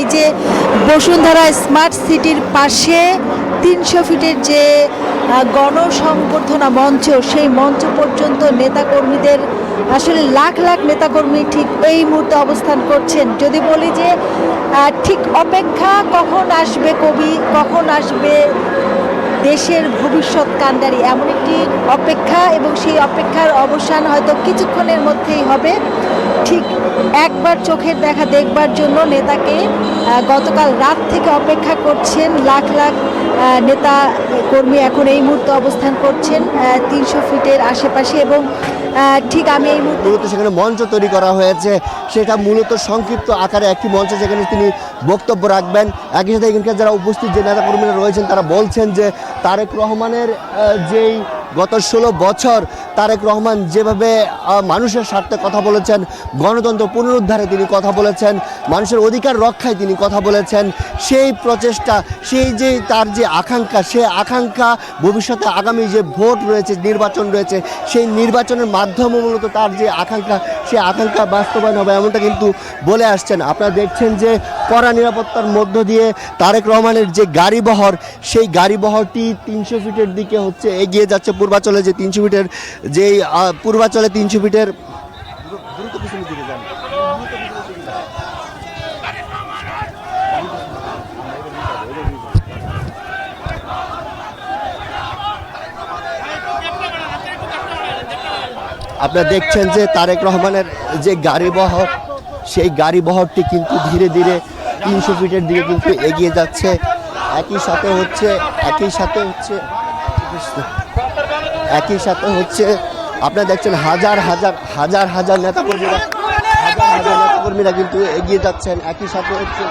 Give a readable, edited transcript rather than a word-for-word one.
এই যে বসুন্ধরা স্মার্ট সিটির পাশে 300 ফিটের যে গণসংবর্ধনা মঞ্চ, সেই মঞ্চ পর্যন্ত নেতাকর্মীদের আসলে লাখ লাখ নেতাকর্মী ঠিক এই মুহূর্তে অবস্থান করছেন। যদি বলি যে ঠিক অপেক্ষা, কখন আসবে কবি, কখন আসবে দেশের ভবিষ্যৎ কাণ্ডারি, এমন একটি অপেক্ষা, এবং সেই অপেক্ষার অবসান হয়তো কিছুক্ষণের মধ্যেই হবে। ঠিক একবার চোখের দেখা দেখবার জন্য নেতাকে গতকাল রাত থেকে অপেক্ষা করছেন লাখ লাখ নেতা কর্মী। এখন এই মুহূর্তে অবস্থান করছেন 300 ফিটের আশেপাশে, এবং ঠিক আমি এই মুহূর্তে মূলত সেখানে মঞ্চ তৈরি করা হয়েছে, সেটা মূলত সংক্ষিপ্ত আকারে একটি মঞ্চ, যেখানে তিনি বক্তব্য রাখবেন। একই সাথে এখানকার যারা উপস্থিত যে নেতাকর্মীরা রয়েছেন তারা বলছেন যে তারেক রহমানের যেই গত 16 বছর তারেক রহমান যেভাবে মানুষের স্বার্থে কথা বলেছেন, গণতন্ত্র পুনরুদ্ধারে তিনি কথা বলেছেন, মানুষের অধিকার রক্ষায় তিনি কথা বলেছেন, সেই প্রচেষ্টা, সেই যে তার যে আকাঙ্ক্ষা, সেই আকাঙ্ক্ষা ভবিষ্যতে আগামী যে ভোট রয়েছে, নির্বাচন রয়েছে, সেই নির্বাচনের মাধ্যমে মূলত তার যে আকাঙ্ক্ষা, সেই আকাঙ্ক্ষা বাস্তবায়ন হবে, এমনটা কিন্তু বলে আসছেন। আপনারা দেখছেন যে কড়া নিরাপত্তার মধ্য দিয়ে তারেক রহমানের যে গাড়িবহর, সেই গাড়িবহরটি 300 ফিটের দিকে হচ্ছে এগিয়ে যাচ্ছে। পূর্বাচলে যে 300 ফিটের যেই পূর্বাচলে 300 ফিটের দ্রুত পিছনের দিকে যান। আপনারা দেখছেন যে তারেক রহমানের যে গাড়িবহর, সেই গাড়িবহরটি কিন্তু ধীরে ধীরে 300 ফিটের দিকে কিন্তু এগিয়ে যাচ্ছে। একই সাথে হচ্ছে আপনারা দেখছেন হাজার হাজার নেতাকর্মীরা কিন্তু এগিয়ে যাচ্ছেন। একই সাথে হচ্ছে